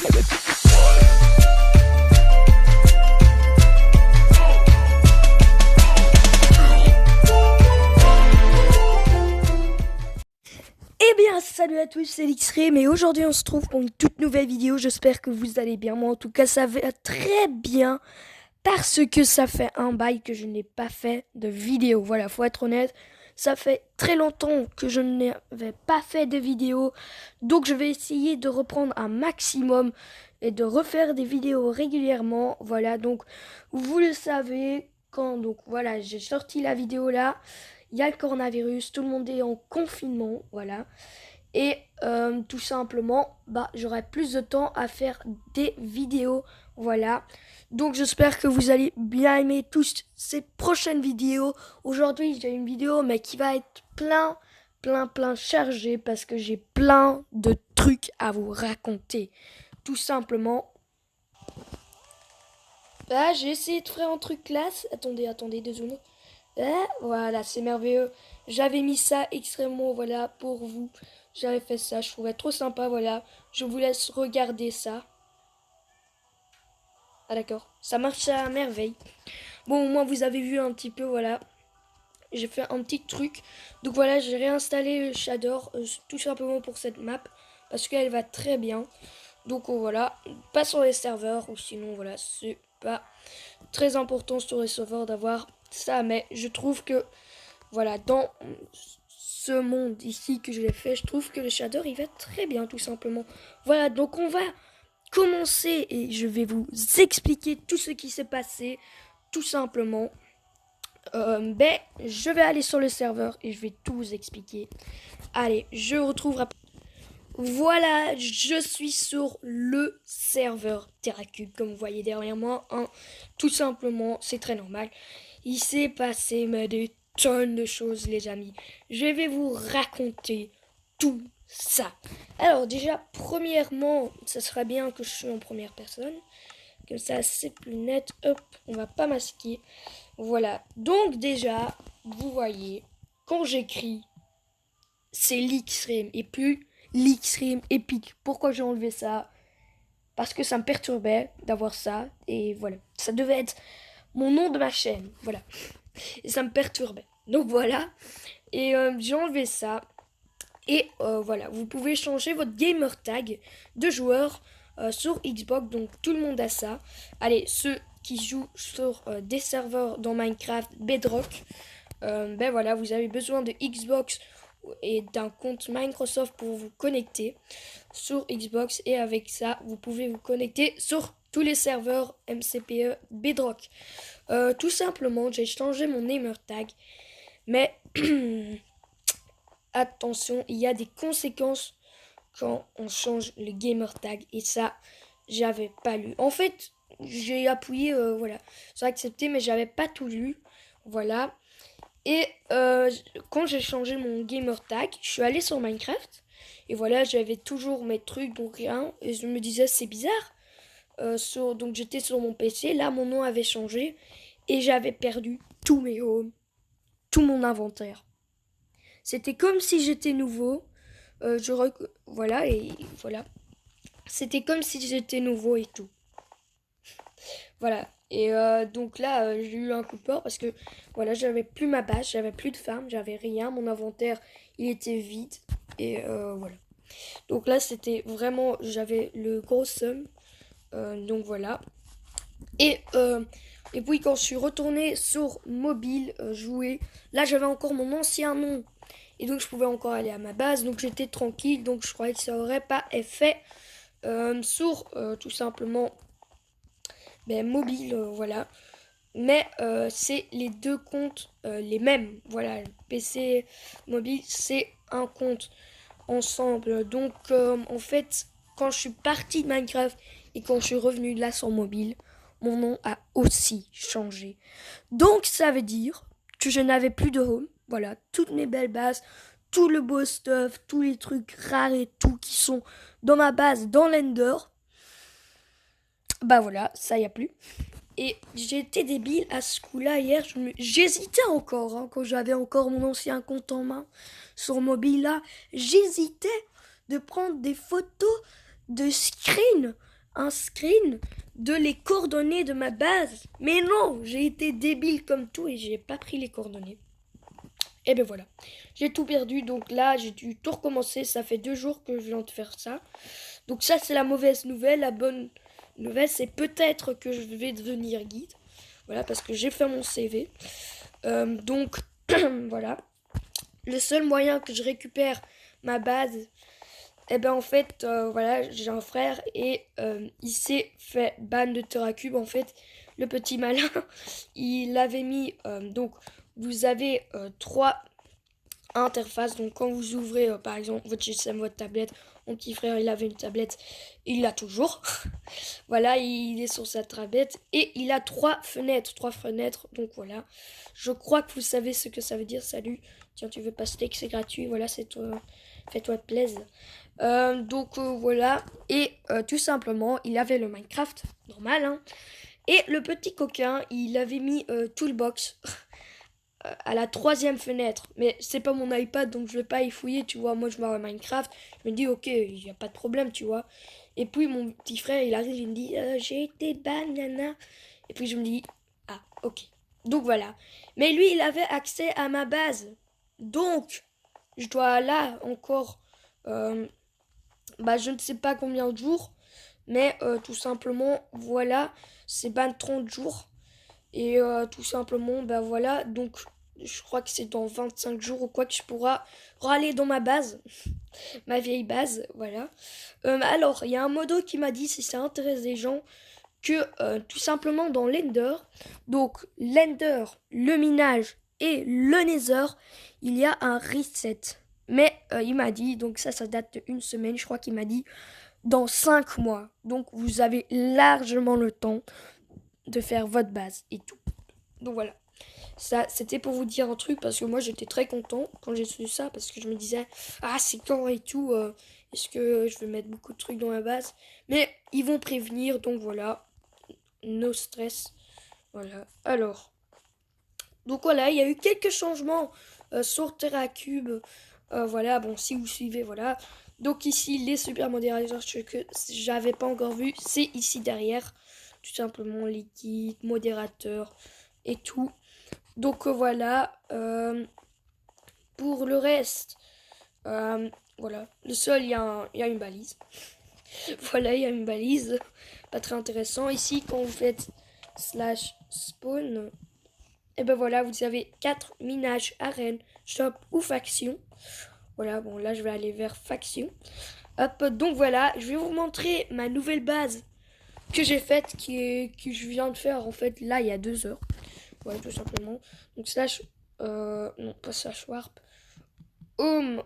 Eh bien, salut à tous, c'est Lixrim et aujourd'hui on se trouve pour une toute nouvelle vidéo. J'espère que vous allez bien. Moi en tout cas ça va très bien parce que ça fait un bail que je n'ai pas fait de vidéo. Voilà, faut être honnête, ça fait très longtemps que je n'avais pas fait de vidéo. Donc je vais essayer de reprendre un maximum et de refaire des vidéos régulièrement. Voilà, donc vous le savez, donc voilà, j'ai sorti la vidéo là. Il y a le coronavirus, tout le monde est en confinement, voilà. Et tout simplement, j'aurai plus de temps à faire des vidéos, voilà. Donc j'espère que vous allez bien aimer toutes ces prochaines vidéos. Aujourd'hui, j'ai une vidéo, mais qui va être plein chargée parce que j'ai plein de trucs à vous raconter. Tout simplement. Là, j'ai essayé de faire un truc classe. Attendez, 2 secondes. Voilà, c'est merveilleux. J'avais mis ça extrêmement, voilà, pour vous. J'avais fait ça, je trouvais trop sympa, voilà. Je vous laisse regarder ça. Ah d'accord, ça marche à merveille. Bon, au moins vous avez vu un petit peu, voilà. J'ai fait un petit truc. Donc voilà, j'ai réinstallé le shader, tout simplement pour cette map. Parce qu'elle va très bien. Donc voilà, pas sur les serveurs, ou sinon, voilà, c'est pas très important sur les serveurs d'avoir ça. Mais je trouve que, voilà, dans ce monde ici que je l'ai fait, je trouve que le shader il va très bien tout simplement. Voilà, donc on va commencer et je vais vous expliquer tout ce qui s'est passé tout simplement. Je vais aller sur le serveur et je vais tout vous expliquer. Allez, je retrouve après. Voilà, je suis sur le serveur TerraCube, comme vous voyez derrière moi. Tout simplement, c'est très normal. Il s'est passé des tonnes de choses, les amis. Je vais vous raconter tout ça. Alors déjà, premièrement, ça serait bien que je sois en première personne. Comme ça, c'est plus net. Hop, on va pas masquer. Voilà. Donc déjà, vous voyez, quand j'écris, c'est Lixrim et plus Lixrim Epic. Pourquoi j'ai enlevé ça? Parce que ça me perturbait d'avoir ça. Et voilà. Ça devait être mon nom de ma chaîne. Voilà. Et ça me perturbait. Donc voilà. Et j'ai enlevé ça. Et voilà. Vous pouvez changer votre gamer tag de joueur sur Xbox. Donc tout le monde a ça. Allez, ceux qui jouent sur des serveurs dans Minecraft Bedrock. Voilà. Vous avez besoin de Xbox et d'un compte Microsoft pour vous connecter sur Xbox, et avec ça vous pouvez vous connecter sur tous les serveurs MCPE Bedrock. Tout simplement, j'ai changé mon gamer tag, mais attention, il y a des conséquences quand on change le gamer tag, et ça j'avais pas lu. En fait, j'ai appuyé voilà sur accepter, mais j'avais pas tout lu. Voilà. Et quand j'ai changé mon gamer tag, je suis allé sur Minecraft. Et voilà, j'avais toujours mes trucs, donc rien. Et je me disais, c'est bizarre. Donc j'étais sur mon PC. Là, mon nom avait changé. Et j'avais perdu tous mes homes. Tout mon inventaire. C'était comme si j'étais nouveau. Voilà, et voilà. C'était comme si j'étais nouveau et tout. Voilà. Et donc là, j'ai eu un coup de peur parce que voilà, j'avais plus ma base, j'avais plus de farm, j'avais rien, mon inventaire il était vide. Et voilà. Donc là, c'était vraiment, j'avais le gros seum. Donc voilà. Et puis quand je suis retournée sur mobile jouer, là j'avais encore mon ancien nom. Et donc je pouvais encore aller à ma base, donc j'étais tranquille. Donc je croyais que ça aurait pas effet sur tout simplement mobile, voilà. Mais c'est les deux comptes les mêmes. Voilà, le PC mobile, c'est un compte ensemble. Donc en fait, quand je suis partie de Minecraft et quand je suis revenue de là sur mobile, mon nom a aussi changé. Donc ça veut dire que je n'avais plus de home. Voilà, toutes mes belles bases, tout le beau stuff, tous les trucs rares et tout qui sont dans ma base dans l'Ender. Voilà, ça y a plus. Et j'étais débile à ce coup-là hier. J'hésitais encore, quand j'avais encore mon ancien compte en main sur mobile là. J'hésitais de prendre des photos de screen un screen de les coordonnées de ma base. Mais non, j'ai été débile comme tout et j'ai pas pris les coordonnées. Et ben voilà, j'ai tout perdu, donc là j'ai dû tout recommencer, ça fait 2 jours que je viens de faire ça. Donc ça c'est la mauvaise nouvelle, la bonne nouvelle c'est peut-être que je vais devenir guide. Voilà, parce que j'ai fait mon CV. Donc voilà, le seul moyen que je récupère ma base, et ben en fait, voilà, j'ai un frère et il s'est fait ban de TerraCube. En fait, le petit malin, il avait mis, donc vous avez 3 interfaces. Donc quand vous ouvrez par exemple votre GSM, votre tablette, mon petit frère il avait une tablette, il l'a toujours. Voilà, il est sur sa tablette et il a 3 fenêtres. Donc voilà, je crois que vous savez ce que ça veut dire. Salut, tiens, tu veux pas steak, c'est gratuit. Voilà, c'est toi, fais-toi de plaisir. Donc voilà, et tout simplement il avait le Minecraft normal, hein. Et le petit coquin il avait mis Toolbox à la 3e fenêtre. Mais c'est pas mon iPad donc je vais pas y fouiller, tu vois. Moi je m'arrête Minecraft, je me dis ok, il y a pas de problème, tu vois. Et puis mon petit frère il arrive, il me dit j'ai été ban, nana. Et puis je me dis ah ok. Donc voilà. Mais lui il avait accès à ma base. Donc je dois là encore je ne sais pas combien de jours. Mais tout simplement voilà, c'est ban 30 jours. Et tout simplement, voilà, donc je crois que c'est dans 25 jours ou quoi que je pourrai râler dans ma base, ma vieille base, voilà. Alors, il y a un modo qui m'a dit, si ça intéresse des gens, que tout simplement dans l'Ender, donc l'Ender, le minage et le Nether, il y a un reset. Mais il m'a dit, donc ça date de 1 semaine, je crois qu'il m'a dit, dans 5 mois. Donc vous avez largement le temps de faire votre base et tout. Donc voilà, ça c'était pour vous dire un truc parce que moi j'étais très content quand j'ai su ça parce que je me disais ah c'est quand et tout, est-ce que je vais mettre beaucoup de trucs dans ma base, mais ils vont prévenir donc voilà, no stress, voilà. Alors donc voilà, il y a eu quelques changements sur TerraCube, voilà, bon si vous suivez voilà. Donc ici les super modérateurs que j'avais pas encore vu, c'est ici derrière, tout simplement liquide, modérateur et tout. Donc voilà, pour le reste, voilà, le sol il y a une balise. Voilà, il y a une balise, pas très intéressant. Ici, quand vous faites /spawn, et ben voilà, vous avez 4 minages, arènes, shop ou faction. Voilà, bon là je vais aller vers faction. Hop, donc voilà, je vais vous montrer ma nouvelle base que j'ai faite, que je viens de faire en fait là il y a 2 heures. Ouais, tout simplement. Donc non pas /warp, home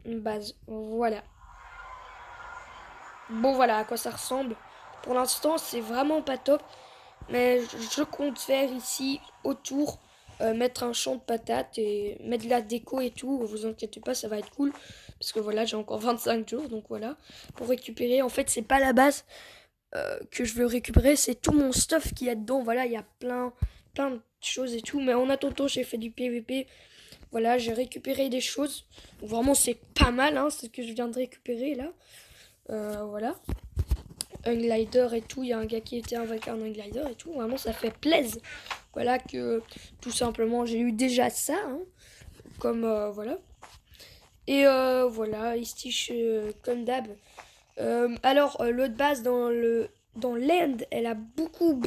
base, voilà. Bon voilà à quoi ça ressemble. Pour l'instant c'est vraiment pas top, mais je compte faire ici autour, mettre un champ de patates et mettre de la déco et tout. Vous inquiétez pas, ça va être cool parce que voilà j'ai encore 25 jours, donc voilà, pour récupérer. En fait c'est pas la base que je veux récupérer, c'est tout mon stuff qui est dedans. Voilà, il y a plein de choses et tout, mais en attendant j'ai fait du PVP. Voilà, j'ai récupéré des choses. Vraiment c'est pas mal, hein, ce que je viens de récupérer là. Voilà, un glider et tout, il y a un gars qui était avec un glider et tout, vraiment ça fait plaisir. Voilà que tout simplement j'ai eu déjà ça, hein, comme voilà. Et voilà, ici comme d'hab. Alors l'autre base dans l'end, elle a beaucoup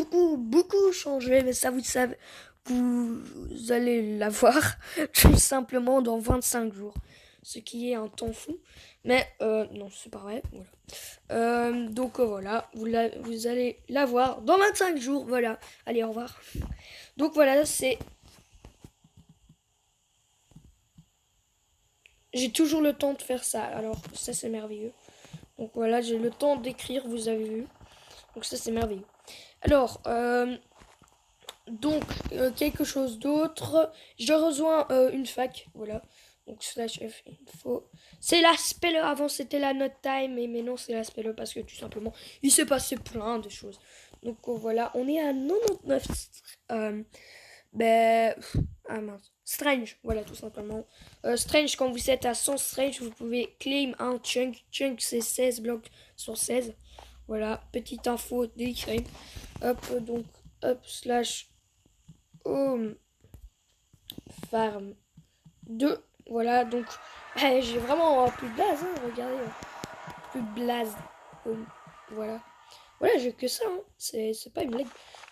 changé, mais ça vous savez, vous allez la voir tout simplement dans 25 jours. Ce qui est un temps fou. Mais non, c'est pas vrai. Voilà. Donc voilà, vous allez la voir dans 25 jours. Voilà. Allez, au revoir. Donc voilà, j'ai toujours le temps de faire ça. Alors ça c'est merveilleux. Donc voilà, j'ai le temps d'écrire, vous avez vu. Donc ça c'est merveilleux. Alors, quelque chose d'autre. Je rejoins une fac, voilà. Donc /f info. C'est la speller, avant c'était la note time, mais maintenant c'est la speller parce que tout simplement il s'est passé plein de choses. Donc voilà, on est à 99. Mince. Strange, voilà tout simplement. Strange, quand vous êtes à 100 strange, vous pouvez claim un chunk. Chunk c'est 16 blocs sur 16. Voilà, petite info d'écrit. Hop, donc, hop, slash home farm 2. Voilà, donc, j'ai vraiment plus de base, hein, regardez. Plus de blase. Voilà. Voilà, j'ai que ça, hein. C'est pas une blague.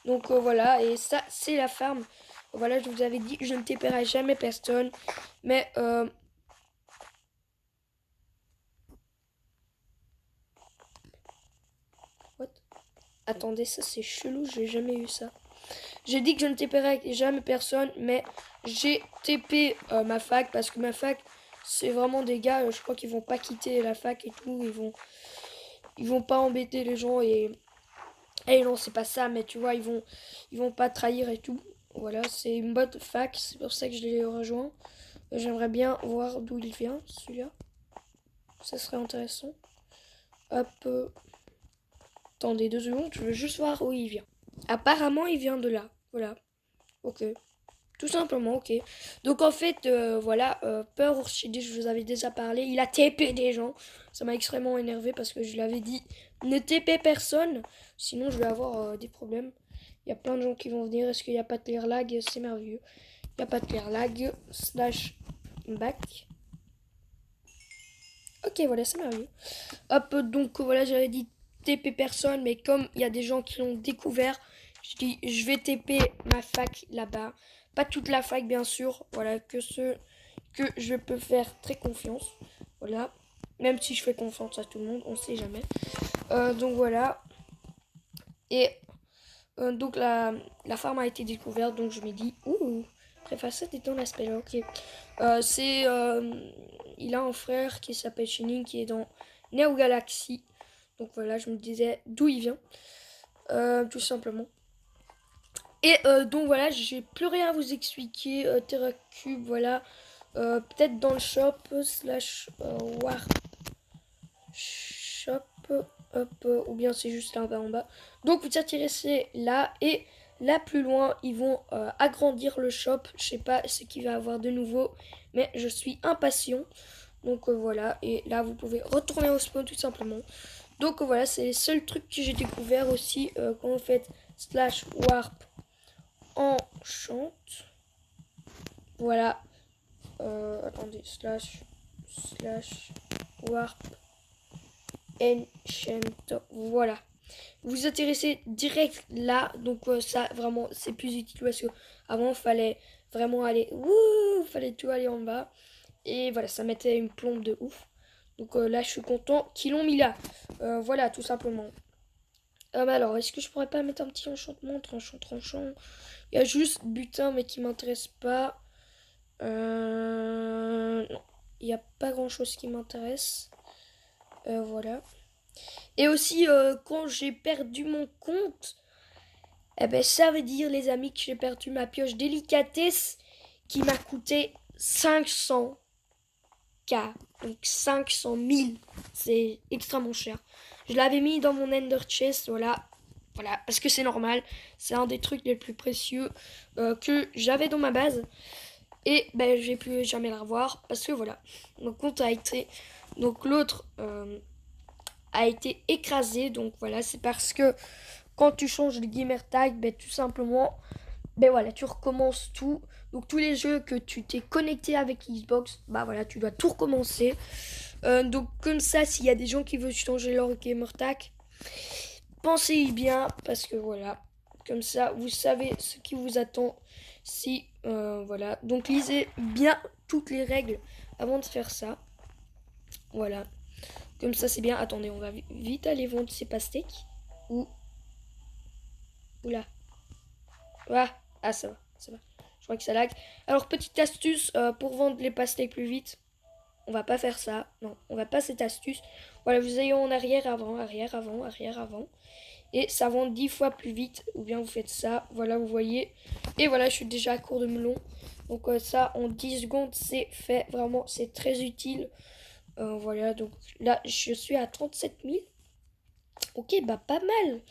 Donc voilà, et ça, c'est la farm. Voilà, je vous avais dit, je ne TPerai jamais personne. Mais what? Attendez, ça c'est chelou, j'ai jamais eu ça. J'ai dit que je ne TPerai jamais personne, mais j'ai TP ma fac parce que ma fac, c'est vraiment des gars, je crois qu'ils vont pas quitter la fac et tout, ils vont pas embêter les gens et non, c'est pas ça, mais tu vois, ils vont pas trahir et tout. Voilà, c'est une bonne fac, c'est pour ça que je l'ai rejoint. J'aimerais bien voir d'où il vient, celui-là. Ça serait intéressant. Hop. Attendez 2 secondes, je veux juste voir où il vient. Apparemment, il vient de là. Voilà. Ok. Tout simplement, ok. Donc en fait, voilà, Peur Orchidée, je vous avais déjà parlé. Il a TP des gens. Ça m'a extrêmement énervé parce que je l'avais dit, ne TP personne. Sinon, je vais avoir des problèmes. Il y a plein de gens qui vont venir. Est-ce qu'il n'y a pas de clear lag? C'est merveilleux. Il n'y a pas de clear lag. Slash back. Ok, voilà, c'est merveilleux. Hop, donc voilà, j'avais dit TP personne, mais comme il y a des gens qui l'ont découvert, je dis je vais TP ma fac là-bas. Pas toute la fac, bien sûr. Voilà, que ceux que je peux faire très confiance. Voilà. Même si je fais confiance à tout le monde, on sait jamais. Donc voilà. Et donc la farm a été découverte, donc je me dis, ouh, préfacette étant l'aspect là, ok. Il a un frère qui s'appelle Shining qui est dans Neo Galaxy. Donc voilà, je me disais d'où il vient, tout simplement. Et donc voilà, j'ai plus rien à vous expliquer. TerraCube, voilà. Peut-être dans le shop, slash war shop, hop, ou bien c'est juste là en bas. Donc vous intéressez là et là plus loin, ils vont agrandir le shop. Je sais pas ce qu'il va avoir de nouveau, mais je suis impatient. Donc voilà, et là vous pouvez retourner au spawn tout simplement. Donc voilà, c'est les seuls trucs que j'ai découvert aussi quand vous faites slash warp enchant. Voilà. Attendez, slash warp enchant. Voilà. Vous vous intéressez direct là. Donc ça vraiment c'est plus utile parce que avant fallait vraiment aller. Wouh, fallait tout aller en bas. Et voilà, ça mettait une plombe de ouf. Donc là je suis content qu'ils l'ont mis là. Voilà, tout simplement. Alors, est-ce que je pourrais pas mettre un petit enchantement, tranchant. Il y a juste butin, mais qui m'intéresse pas. Non, il n'y a pas grand-chose qui m'intéresse. Voilà. Et aussi, quand j'ai perdu mon compte, eh ben, ça veut dire, les amis, que j'ai perdu ma pioche délicatesse qui m'a coûté 500 K. Donc 500 000. C'est extrêmement cher. Je l'avais mis dans mon Ender Chest, voilà. Voilà, parce que c'est normal. C'est un des trucs les plus précieux que j'avais dans ma base. Et ben, j'ai pu jamais la revoir parce que voilà. Mon compte a été. Donc l'autre a été écrasé. Donc voilà, c'est parce que quand tu changes de gamer tag, ben, tout simplement, ben voilà, tu recommences tout. Donc tous les jeux que tu t'es connecté avec Xbox, bah voilà, tu dois tout recommencer. Donc comme ça, s'il y a des gens qui veulent changer leur gamer tag, pensez-y bien parce que voilà, comme ça, vous savez ce qui vous attend. Si voilà, donc lisez bien toutes les règles avant de faire ça. Voilà, comme ça c'est bien. Attendez, on va vite aller vendre ces pastèques. Ou oula, ah ça va, ça va. Je crois que ça lag. Alors petite astuce pour vendre les pastèques plus vite. On va pas faire ça. Non, on va pas cette astuce. Voilà, vous allez en arrière, avant. Et ça vend 10 fois plus vite. Ou bien vous faites ça. Voilà, vous voyez. Et voilà, je suis déjà à court de melon. Donc ça, en 10 secondes, c'est fait. Vraiment, c'est très utile. Voilà, donc là, je suis à 37 000. Ok, bah pas mal.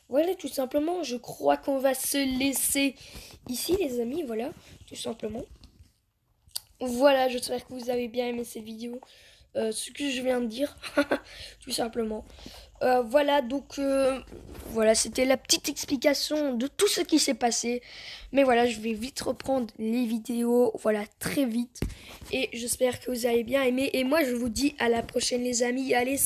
Voilà, tout simplement. Je crois qu'on va se laisser ici, les amis. Voilà, tout simplement. Voilà, j'espère que vous avez bien aimé cette vidéo. Ce que je viens de dire, tout simplement. Voilà, donc voilà, c'était la petite explication de tout ce qui s'est passé. Mais voilà, je vais vite reprendre les vidéos, voilà, très vite. Et j'espère que vous avez bien aimé. Et moi, je vous dis à la prochaine, les amis. Allez,